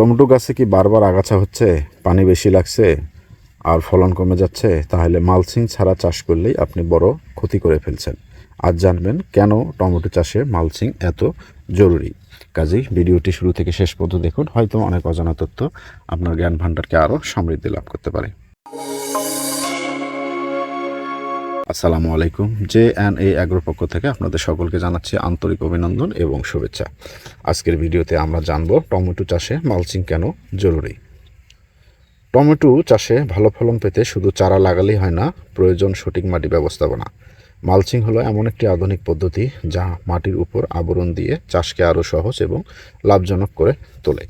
Tomato গাছে কি বারবার আগাছা হচ্ছে, পানি বেশি লাগছে আর ফলন কমে যাচ্ছে? তাহলে মালচিং ছাড়া চাষ করলেই আপনি বড় ক্ষতি করে ফেলছেন। আজ জানবেন কেন টমেটো চাষে মালচিং এত জরুরি। কাজেই ভিডিওটি শুরু থেকে শেষ পর্যন্ত দেখুন, হয়তো অনেক অজানা তথ্য আপনার জ্ঞান ভাণ্ডারকে আরও সমৃদ্ধি লাভ করতে পারে। আসসালামু আলাইকুম। JNA অ্যাগ্রো পক্ষ থেকে আপনাদের সকলকে জানাচ্ছি আন্তরিক অভিনন্দন এবং শুভেচ্ছা। আজকের ভিডিওতে আমরা জানব টমেটো চাষে মালচিং কেন জরুরি। টমেটো চাষে ভালো ফলন পেতে শুধু চারা লাগালেই হয় না, প্রয়োজন সঠিক মাটি ব্যবস্থাপনা। মালচিং হলো এমন একটি আধুনিক পদ্ধতি যা মাটির উপর আবরণ দিয়ে চাষকে আরও সহজ এবং লাভজনক করে তোলে।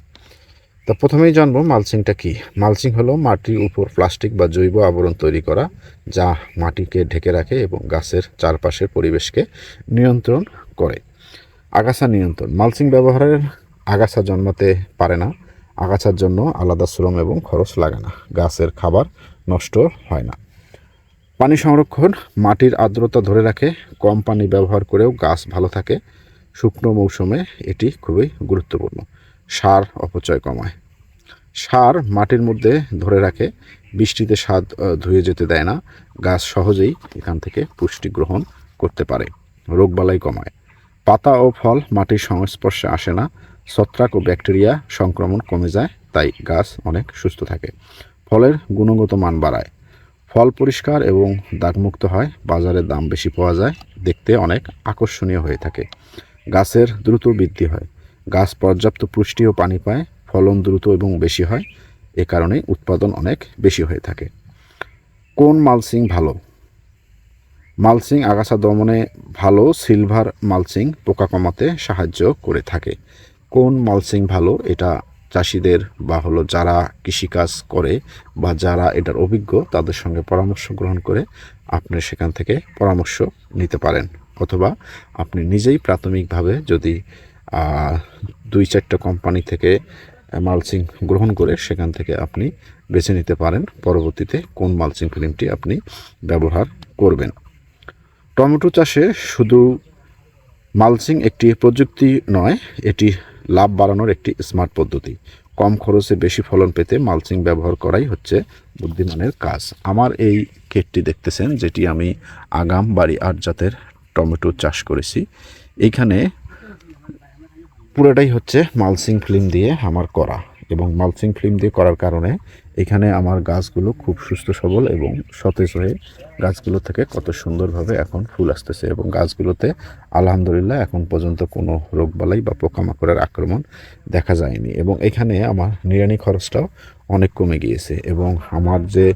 তো প্রথমেই জানবো মালচিংটা কি। মালচিং হলো মাটির উপর প্লাস্টিক বা জৈব আবরণ তৈরি করা, যা মাটিকে ঢেকে রাখে এবং গাছের চারপাশের পরিবেশকে নিয়ন্ত্রণ করে। আগাছা নিয়ন্ত্রণ। মালচিং ব্যবহারের আগাছা জন্মাতে পারে না, আগাছার জন্য আলাদা শ্রম এবং খরচ লাগে না, গাছের খাবার নষ্ট হয় না। পানি সংরক্ষণ। মাটির আর্দ্রতা ধরে রাখে, কম পানি ব্যবহার করেও গাছ ভালো থাকে। শুকনো মৌসুমে এটি খুবই গুরুত্বপূর্ণ। সার অপচয় কমায়। সার মাটির মধ্যে ধরে রাখে, বৃষ্টিতে স্বাদ ধুয়ে যেতে দেয় না, গাছ সহজেই এখান থেকে পুষ্টি গ্রহণ করতে পারে। রোগবালাই কমায়। পাতা ও ফল মাটির সংস্পর্শে আসে না, ছত্রাক ও ব্যাকটেরিয়া সংক্রমণ কমে যায়, তাই গাছ অনেক সুস্থ থাকে। ফলের গুণগত মান বাড়ায়। ফল পরিষ্কার এবং দাগমুক্ত হয়, বাজারে দাম বেশি পাওয়া যায়, দেখতে অনেক আকর্ষণীয় হয়ে থাকে। গাছের দ্রুত বৃদ্ধি হয়। গাছ পর্যাপ্ত পুষ্টি ও পানি পায়, ফলন দ্রুত এবং বেশি হয়, এ কারণে উৎপাদন অনেক বেশি হয়ে থাকে। কোন মালচিং ভালো? মালচিং আগাছা দমনে ভালো। সিলভার মালচিং পোকা কমাতে সাহায্য করে থাকে। কোন মালচিং ভালো? এটা চাষিদের বা যারা কৃষিকাজ করে বা যারা এটার অভিজ্ঞ তাদের সঙ্গে পরামর্শ গ্রহণ করে আপনি সেখান থেকে পরামর্শ নিতে পারেন, অথবা আপনি নিজেই প্রাথমিকভাবে যদি 2-4টা কোম্পানি থেকে মালচিং গ্রহণ করে সেখান থেকে আপনি বেছে নিতে পারেন পরবর্তীতে কোন মালচিং ফিল্মটি আপনি ব্যবহার করবেন। টমেটো চাষে শুধু মালচিং একটি প্রযুক্তি নয়, এটি লাভ বাড়ানোর একটি স্মার্ট পদ্ধতি। কম খরচে বেশি ফলন পেতে মালচিং ব্যবহার করাই হচ্ছে বুদ্ধিমানের কাজ। আমার এই ক্ষেতটি দেখতেছেন, যেটি আমি আগাম বাড়ি 8 জাতের টমেটো চাষ করেছি। এইখানে পুরোটাই হচ্ছে মালচিং ফিল্ম দিয়ে আমার করা, এবং মালচিং ফিল্ম দিয়ে করার কারণে এখানে আমার গাছগুলো খুব সুস্থ সবল এবং সতেজ হয়ে গাছগুলো থেকে কত সুন্দরভাবে এখন ফুল আসতেছে, এবং গাছগুলোতে আলহামদুলিল্লাহ এখন পর্যন্ত কোনো রোগবালাই বা পোকামাকড়ের আক্রমণ দেখা যায়নি। এবং এখানে আমার নিড়ানি খরচটাও অনেক কমে গিয়েছে, এবং আমার যে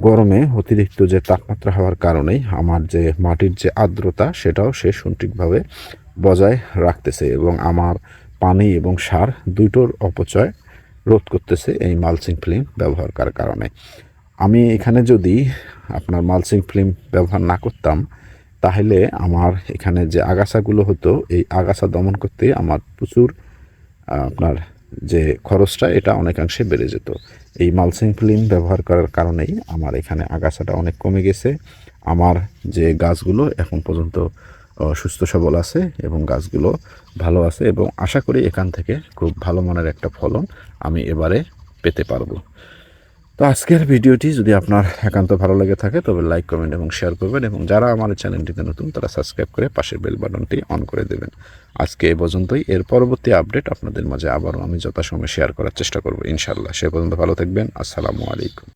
গরমে অতিরিক্ত যে তাপমাত্রা হওয়ার কারণেই আমার যে মাটির যে আর্দ্রতা সেটাও সে সঠিকভাবে বজায় রাখতেছে, এবং আমার পানি এবং সার দুটোর অপচয় রোধ করতেছে এই মালচিং ফিল্ম ব্যবহার করার কারণে। আমি এখানে যদি আপনার মালচিং ফিল্ম ব্যবহার না করতাম, তাহলে আমার এখানে যে আগাছাগুলো হতো, এই আগাছা দমন করতে আমার প্রচুর আপনার যে খরচটা এটা অনেকাংশে বেড়ে যেত। এই মালচিং ফিল্ম ব্যবহার করার কারণেই আমার এখানে আগাছাটা অনেক কমে গেছে। আমার যে গাছগুলো এখন পর্যন্ত সুস্থ সবল আছে এবং গাছগুলো ভালো আছে, এবং আশা করি এখান থেকে খুব ভালো মানের একটা ফলন আমি এবারে পেতে পারবো। তো আজকের ভিডিওটি যদি আপনার একান্ত ভালো লেগে থাকে তবে লাইক, কমেন্ট এবং শেয়ার করবেন, এবং যারা আমার চ্যানেলটিতে নতুন তারা সাবস্ক্রাইব করে পাশের বেল বাটনটি অন করে দেবেন। আজকে এ পর্যন্তই। এর পরবর্তী আপডেট আপনাদের মাঝে আবারও আমি যথাসময়ে শেয়ার করার চেষ্টা করব ইনশাআল্লাহ। সে পর্যন্ত ভালো থাকবেন। আসসালামু আলাইকুম।